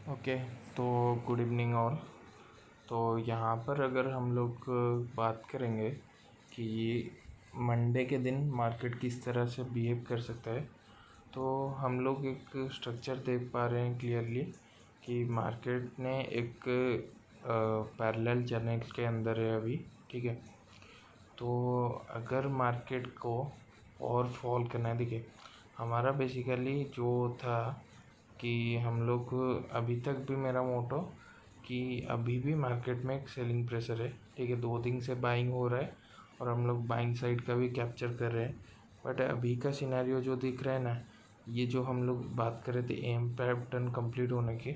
Okay, तो good evening all. तो यहाँ पर अगर हम लोग बात करेंगे कि मंडे के दिन मार्केट किस तरह से बिहेव कर सकता है, तो हम लोग एक स्ट्रक्चर देख पा रहे हैं क्लियरली कि मार्केट ने एक पैरेलल चैनल के अंदर है अभी। ठीक है, तो अगर मार्केट को और फॉल करना है, देखिए हमारा बेसिकली जो था कि हम लोग अभी तक भी मेरा मोटो कि अभी भी मार्केट में एक सेलिंग प्रेशर है। ठीक है, 2 दिन से बाइंग हो रहा है और हम लोग बाइंग साइड का भी कैप्चर कर रहे हैं। बट अभी का सिनेरियो जो दिख रहा है ना, ये जो हम लोग बात कर रहे थे एम पैटर्न कंप्लीट होने की,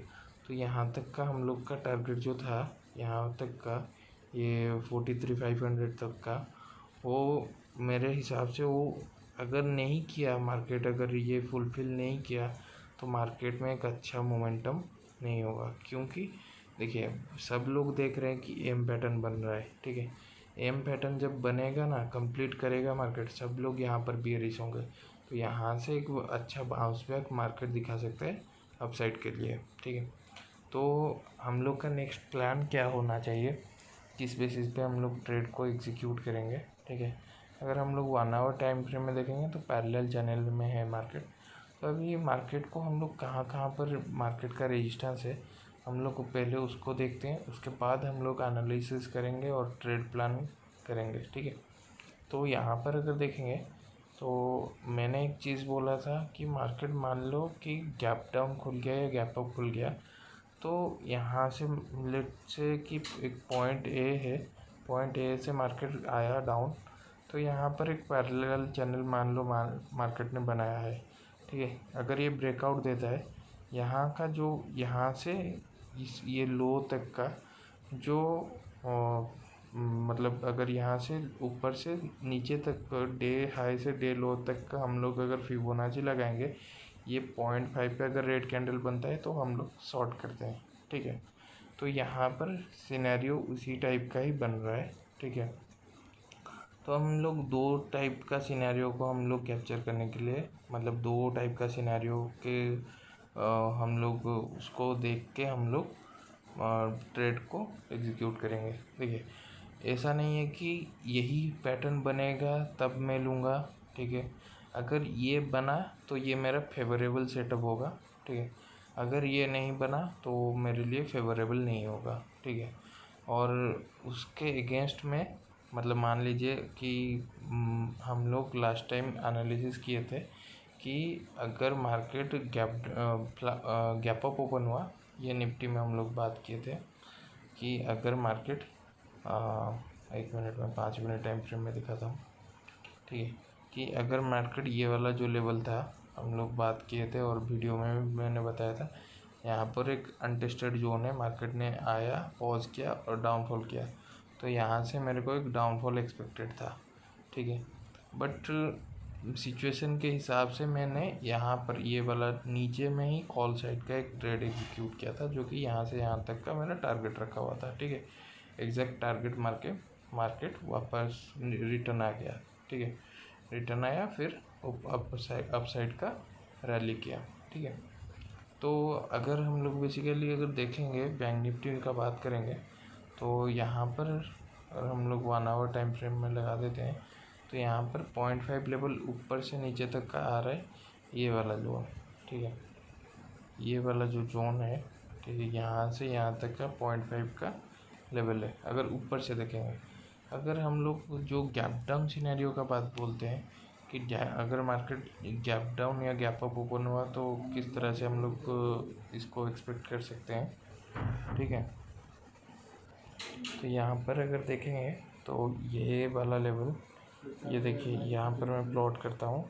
तो यहाँ तक का हम लोग का टारगेट जो था, यहाँ तक का ये 43,500 तक का, वो मेरे हिसाब से वो अगर नहीं किया मार्केट, अगर ये फुलफ़िल नहीं किया तो मार्केट में एक अच्छा मोमेंटम नहीं होगा। क्योंकि देखिए सब लोग देख रहे हैं कि एम पैटर्न बन रहा है। ठीक है, एम पैटर्न जब बनेगा ना, कंप्लीट करेगा मार्केट, सब लोग यहाँ पर बियरिश होंगे, तो यहाँ से एक अच्छा बाउंस बैक मार्केट दिखा सकता है अपसाइड के लिए। ठीक है, तो हम लोग का नेक्स्ट प्लान क्या होना चाहिए, किस बेसिस पे हम लोग ट्रेड को एग्जीक्यूट करेंगे। ठीक है, अगर हम लोग 1 आवर टाइम फ्रेम में देखेंगे तो पैरेलल चैनल में है मार्केट। तो अभी मार्केट को हम लोग कहाँ कहाँ पर मार्केट का रेजिस्टेंस है, हम लोग को पहले उसको देखते हैं, उसके बाद हम लोग एनालिसिस करेंगे और ट्रेड प्लान करेंगे। ठीक है, तो यहाँ पर अगर देखेंगे तो मैंने एक चीज़ बोला था कि मार्केट मान लो कि गैप डाउन खुल गया या गैप अप खुल गया, तो यहाँ से लेट से कि एक पॉइंट ए है, पॉइंट ए से मार्केट आया डाउन, तो यहाँ पर एक पैरेलल चैनल मान लो मार्केट ने बनाया है। ठीक है, अगर ये ब्रेकआउट देता है यहाँ का, जो यहाँ से ये लो तक का जो मतलब अगर यहाँ से ऊपर से नीचे तक डे हाई से डे लो तक का हम लोग अगर फिबोनाची लगाएंगे, ये 0.5 पे अगर रेड कैंडल बनता है तो हम लोग शॉर्ट करते हैं। ठीक है, तो यहाँ पर सिनेरियो उसी टाइप का ही बन रहा है। ठीक है, तो हम लोग 2 टाइप का सिनेरियो को हम लोग कैप्चर करने के लिए, मतलब 2 टाइप का सिनेरियो के हम लोग उसको देख के हम लोग ट्रेड को एग्जीक्यूट करेंगे। देखिए ऐसा नहीं है कि यही पैटर्न बनेगा तब मैं लूँगा। ठीक है, अगर ये बना तो ये मेरा फेवरेबल सेटअप होगा। ठीक है, अगर ये नहीं बना तो मेरे लिए फेवरेबल नहीं होगा। ठीक है, और उसके अगेंस्ट में मतलब मान लीजिए कि हम लोग लास्ट टाइम एनालिसिस किए थे कि अगर मार्केट गैप अप ओपन हुआ, ये निफ्टी में हम लोग बात किए थे कि अगर मार्केट 1 मिनट में 5 मिनट टाइम फ्रेम में दिखाता हूँ। ठीक है, कि अगर मार्केट ये वाला जो लेवल था हम लोग बात किए थे और वीडियो में भी मैंने बताया था, यहाँ पर एक अनटेस्टेड जोन है, मार्केट ने आया, पॉज किया और डाउनफॉल किया, तो यहाँ से मेरे को एक डाउनफॉल एक्सपेक्टेड था। ठीक है, बट सिचुएशन के हिसाब से मैंने यहाँ पर ये वाला नीचे में ही कॉल साइड का एक ट्रेड एग्जीक्यूट किया था, जो कि यहाँ से यहाँ तक का मेरा टारगेट रखा हुआ था। ठीक है, एग्जैक्ट टारगेट मार्केट वापस रिटर्न आ गया। ठीक है, रिटर्न आया, फिर अप साइड का रैली किया। ठीक है, तो अगर हम लोग बेसिकली अगर देखेंगे बैंक निफ्टी का बात करेंगे, तो यहाँ पर अगर हम लोग 1 आवर टाइम फ्रेम में लगा देते हैं तो यहाँ पर 0.5 लेवल ऊपर से नीचे तक का आ रहा है, ये वाला जोन। ठीक है, ये वाला जो जोन है, ठीक है, यहाँ से यहाँ तक का 0.5 का लेवल है अगर ऊपर से देखेंगे। अगर हम लोग जो गैप डाउन सिनेरियो का बात बोलते हैं कि अगर मार्केट गैप डाउन या गैप अप ओपन हुआ तो किस तरह से हम लोग इसको एक्सपेक्ट कर सकते हैं। ठीक है, तो यहाँ पर अगर देखेंगे तो ये वाला लेवल, ये देखिए यहाँ पर मैं प्लॉट करता हूँ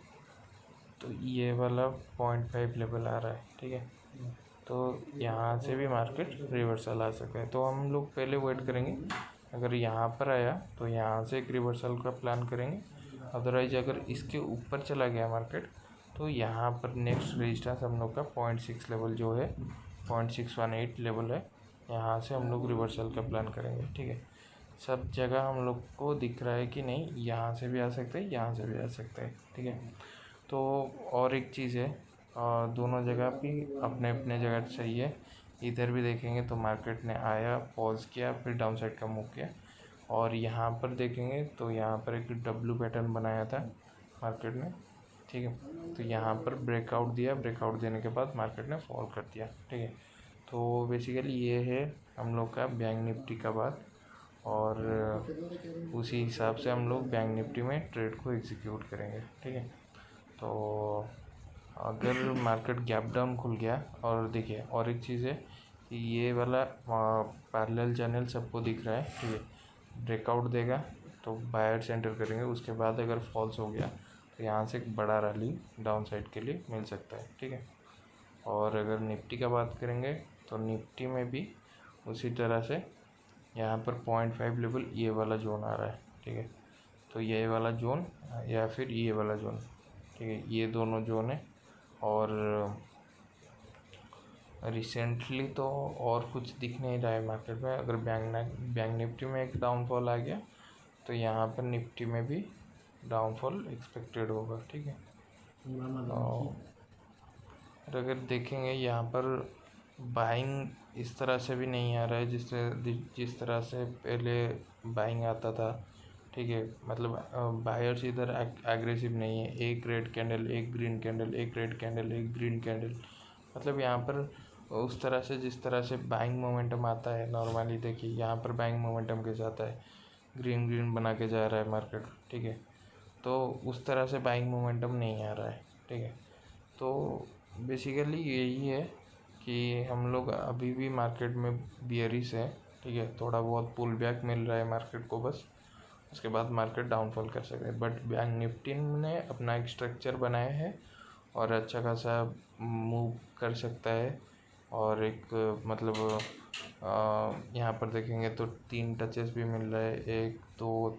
तो ये वाला 0.5 लेवल आ रहा है। ठीक है, तो यहाँ से भी मार्केट रिवर्सल आ सकता है, तो हम लोग पहले वेट करेंगे, अगर यहाँ पर आया तो यहाँ से एक रिवर्सल का प्लान करेंगे, अदरवाइज अगर इसके ऊपर चला गया मार्केट तो यहाँ पर नेक्स्ट रेजिस्टेंस हम लोग का 0.6 लेवल जो है 0.618 लेवल है, यहाँ से हम लोग रिवर्सल का प्लान करेंगे। ठीक है, सब जगह हम लोग को दिख रहा है कि नहीं, यहाँ से भी आ सकते हैं, यहाँ से भी आ सकते हैं। ठीक है, तो और एक चीज़ है, दोनों जगह भी अपने अपने जगह सही है इधर भी देखेंगे तो मार्केट ने आया, पॉज किया, फिर डाउन साइड का मूव किया। और यहाँ पर देखेंगे तो यहाँ पर एक डब्ल्यू पैटर्न बनाया था मार्केट ने, ठीक है। तो यहाँ पर ब्रेकआउट दिया, ब्रेकआउट देने के बाद मार्केट ने फॉल कर दिया, ठीक है। तो बेसिकली ये है हम लोग का बैंक निफ्टी का बात, और उसी हिसाब से हम लोग बैंक निफ्टी में ट्रेड को एग्जीक्यूट करेंगे, ठीक है। तो अगर मार्केट गैप डाउन खुल गया, और देखिए और एक चीज़ है कि ये वाला पैरेलल चैनल सबको दिख रहा है, ठीक है। ब्रेकआउट देगा तो बायर्स एंटर करेंगे, उसके बाद अगर फॉल्स हो गया तो यहाँ से एक बड़ा रैली डाउन साइड के लिए मिल सकता है, ठीक है। और अगर निफ्टी का बात करेंगे तो निफ्टी में भी उसी तरह से यहाँ पर 0.5 लेवल ये वाला जोन आ रहा है, ठीक है। तो ये वाला जोन या फिर ये वाला जोन, ठीक है, ये दोनों जोन है। और रिसेंटली तो और कुछ दिख नहीं रहा है मार्केट में। अगर बैंक निफ्टी में एक डाउनफॉल आ गया तो यहाँ पर निफ्टी में भी डाउनफॉल एक्सपेक्टेड होगा, ठीक है। और अगर देखेंगे यहाँ पर बाइंग इस तरह से भी नहीं आ रहा है जिस तरह से पहले बाइंग आता था, ठीक है। मतलब बायर्स इधर एग्रेसिव नहीं है, एक रेड कैंडल, एक ग्रीन कैंडल, एक रेड कैंडल, एक ग्रीन कैंडल, मतलब यहाँ पर उस तरह से जिस तरह से बाइंग मोमेंटम आता है नॉर्मली, देखिए यहाँ पर बाइंग मोमेंटम कैसे आता है, ग्रीन ग्रीन बना के जा रहा है मार्केट, ठीक है। तो उस तरह से बाइंग मोमेंटम नहीं आ रहा है, ठीक है। तो बेसिकली यही है कि हम लोग अभी भी मार्केट में बियरिश है, ठीक है। थोड़ा बहुत पुल बैक मिल रहा है मार्केट को बस, उसके बाद मार्केट डाउनफॉल कर सकते हैं। बट बैंक निफ्टी ने अपना एक स्ट्रक्चर बनाया है और अच्छा खासा मूव कर सकता है। और एक मतलब यहाँ पर देखेंगे तो 3 टचेस भी मिल रहा है, 1 2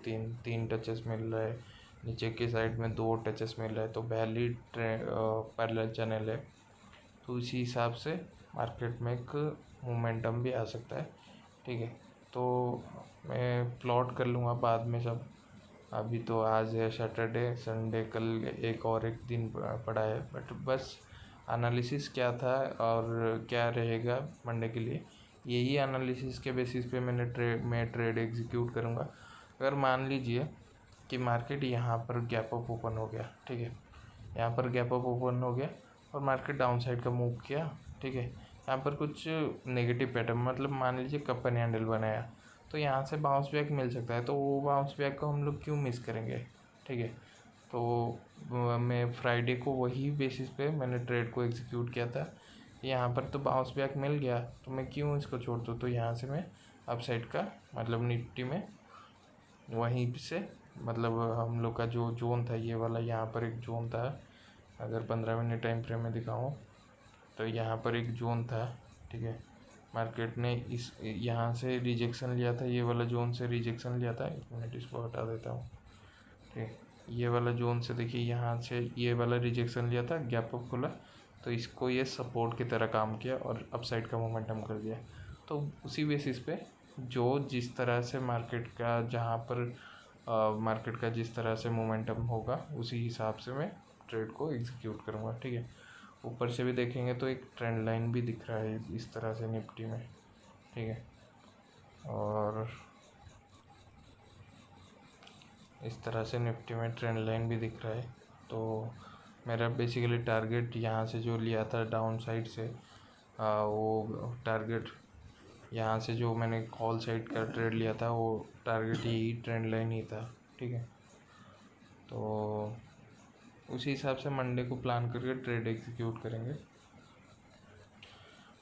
3 टचेस मिल रहा है, नीचे की साइड में 2 टचेस मिल रहा है। तो वैलिड पैरेलल चैनल है, तो इसी हिसाब से मार्केट में एक मोमेंटम भी आ सकता है, ठीक है। तो मैं प्लॉट कर लूँगा बाद में सब, अभी तो आज है सैटरडे, संडे कल एक दिन पड़ा है। बट बस एनालिसिस क्या था और क्या रहेगा मंडे के लिए, यही एनालिसिस के बेसिस पे मैं ट्रेड एग्जीक्यूट करूँगा। अगर मान लीजिए कि मार्केट यहाँ पर गैप अप ओपन हो गया, ठीक है, यहाँ पर गैप अप ओपन हो गया और मार्केट डाउन साइड का मूव किया, ठीक है। यहाँ पर कुछ नेगेटिव पैटर्न, मतलब मान लीजिए कप एंड हैंडल बनाया, तो यहाँ से बाउंस बैक मिल सकता है। तो वो बाउंस बैक को हम लोग क्यों मिस करेंगे, ठीक है। तो मैं फ्राइडे को वही बेसिस पे मैंने ट्रेड को एग्जीक्यूट किया था। यहाँ पर तो बाउंस बैक मिल गया तो मैं क्यों इसको छोड़ दूँ। तो यहाँ से मैं अपसाइड का मतलब निफ्टी में वहीं से, मतलब हम लोग का जो जोन था ये वाला, यहाँ पर एक जोन था, अगर 15 मिनट टाइम फ्रेम में दिखाऊँ तो यहाँ पर एक जोन था, ठीक है। मार्केट ने इस यहाँ से रिजेक्शन लिया था, ये वाला जोन से रिजेक्शन लिया था। 1 मिनट इसको हटा देता हूँ, ठीक है। ये वाला जोन से देखिए यहाँ से ये वाला रिजेक्शन लिया था, गैप अप खुला तो इसको ये सपोर्ट की तरह काम किया और अपसाइड का मोमेंटम कर दिया। तो उसी बेसिस पे जो जिस तरह से मार्केट का जहाँ पर मार्केट का जिस तरह से मोमेंटम होगा उसी हिसाब से मैं ट्रेड को एग्जीक्यूट करूँगा, ठीक है। ऊपर से भी देखेंगे तो एक ट्रेंड लाइन भी दिख रहा है इस तरह से निफ्टी में, ठीक है। और इस तरह से निफ्टी में ट्रेंड लाइन भी दिख रहा है। तो मेरा बेसिकली टारगेट यहाँ से जो लिया था डाउन साइड से, वो टारगेट यहाँ से जो मैंने कॉल साइड का ट्रेड लिया था वो टारगेट यही ट्रेंड लाइन ही था, ठीक है। तो उसी हिसाब से मंडे को प्लान करके ट्रेड एग्जीक्यूट करेंगे,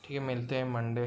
ठीक है। मिलते हैं मंडे।